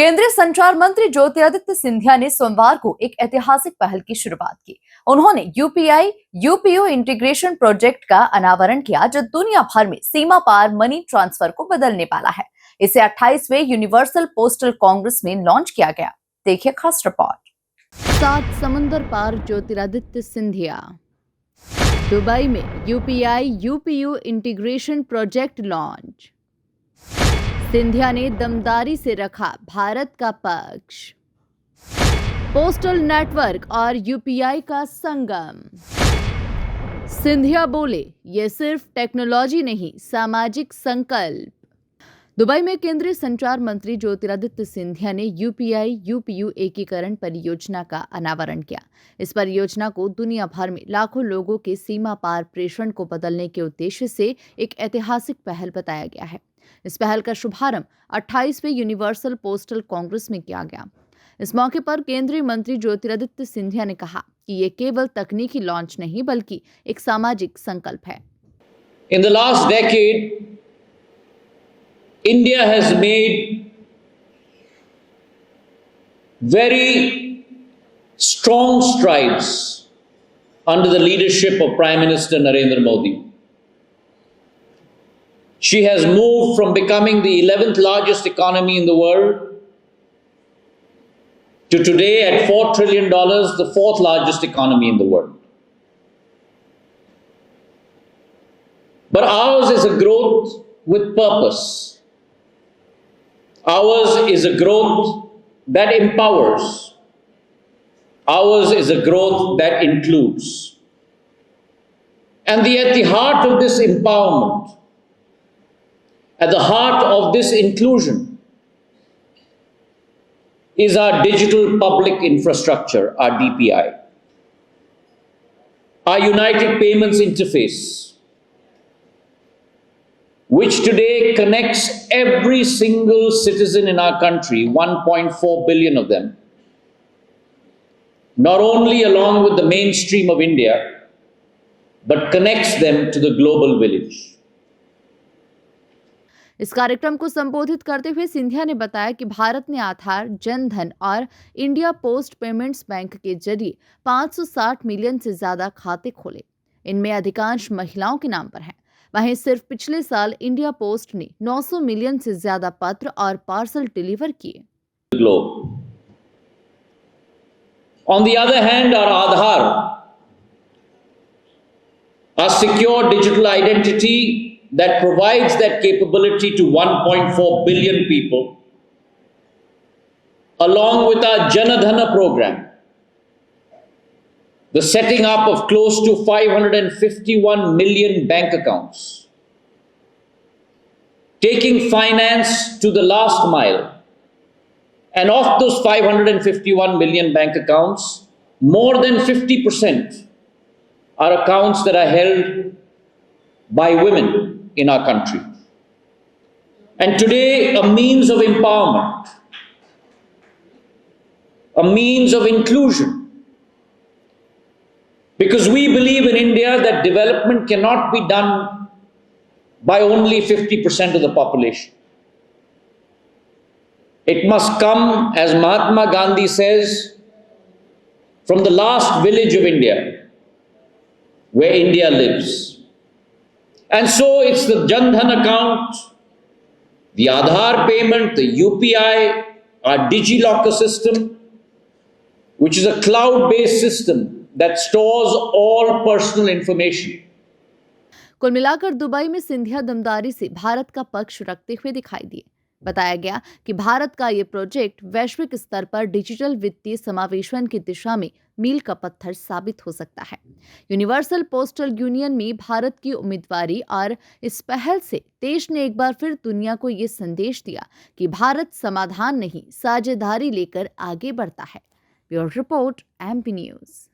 केंद्रीय संचार मंत्री ज्योतिरादित्य सिंधिया ने सोमवार को एक ऐतिहासिक पहल की शुरुआत की। उन्होंने यूपीआई यूपीयू इंटीग्रेशन प्रोजेक्ट का अनावरण किया, जो दुनिया भर में सीमा पार मनी ट्रांसफर को बदलने वाला है। इसे 28वें यूनिवर्सल पोस्टल कांग्रेस में लॉन्च किया गया। देखिए खास रिपोर्ट। 7 समुंदर पार ज्योतिरादित्य सिंधिया। दुबई में UPI UPU integration project launch. Scindia ने दमदारी से रखा भारत का पक्ष। पोस्टल नेटवर्क और यूपीआई का संगम। सिंधिया बोले, ये सिर्फ टेक्नोलॉजी नहीं, सामाजिक संकल्प। दुबई में केंद्रीय संचार मंत्री ज्योतिरादित्य सिंधिया ने यूपीआई यूपीयू एकीकरण परियोजना का अनावरण किया। इस परियोजना को दुनिया भर में लाखों लोगों के सीमा पार प्रेषण को बदलने के उद्देश्य से एक ऐतिहासिक पहल बताया गया है। इस पहल का शुभारंभ 28वें यूनिवर्सल पोस्टल कांग्रेस में किया गया। इस मौके पर केंद्रीय मंत्री ज्योतिरादित्य सिंधिया ने कहा कि ये केवल तकनीकी लॉन्च नहीं बल्कि एक सामाजिक संकल्प है। In the last decade, India has made very strong strides under the leadership of Prime Minister Narendra Modi. She has moved from becoming the 11th largest economy in the world to today at $4 trillion, the 4th largest economy in the world. But ours is a growth with purpose. Ours is a growth that empowers. Ours is a growth that includes. And at the heart of this empowerment, at the heart of this inclusion, is our digital public infrastructure, our DPI, our United Payments Interface, which today connects every single citizen in our country, 1.4 billion of them, not only along with the mainstream of India, but connects them to the global village. इस कार्यक्रम को संबोधित करते हुए सिंधिया ने बताया कि भारत ने आधार, जनधन और इंडिया पोस्ट पेमेंट्स बैंक के जरिए 560 मिलियन से ज्यादा खाते खोले। इनमें अधिकांश महिलाओं के नाम पर हैं। वहीं सिर्फ पिछले साल इंडिया पोस्ट ने 900 मिलियन से ज्यादा पत्र और पार्सल डिलीवर किए। On the other hand, our Aadhaar, our secure digital identity that provides that capability to 1.4 billion people, along with our Janadhana program, the setting up of close to 551 million bank accounts, taking finance to the last mile. And of those 551 million bank accounts, more than 50% are accounts that are held by women in our country. And today, a means of empowerment, a means of inclusion. Because we believe in India that development cannot be done by only 50% of the population. It must come, as Mahatma Gandhi says, from the last village of India, where India lives. And so it's the Jan Dhan account, the Aadhaar payment, the UPI, our DigiLocker system, which is a cloud-based system that stores all personal information. कुल मिलाकर Dubai में सिंधिया दमदारी से भारत का पक्ष रखते हुए दिखाई दिए। बताया गया कि भारत का ये प्रोजेक्ट वैश्विक स्तर पर डिजिटल वित्तीय समावेशन की दिशा में मील का पत्थर साबित हो सकता है। यूनिवर्सल पोस्टल यूनियन में भारत की उम्मीदवारी और इस पहल से देश ने एक बार फिर दुनिया को ये संदेश दिया कि भारत समाधान नहीं, साझेदारी लेकर आगे बढ़ता है। Bureau report, MP news.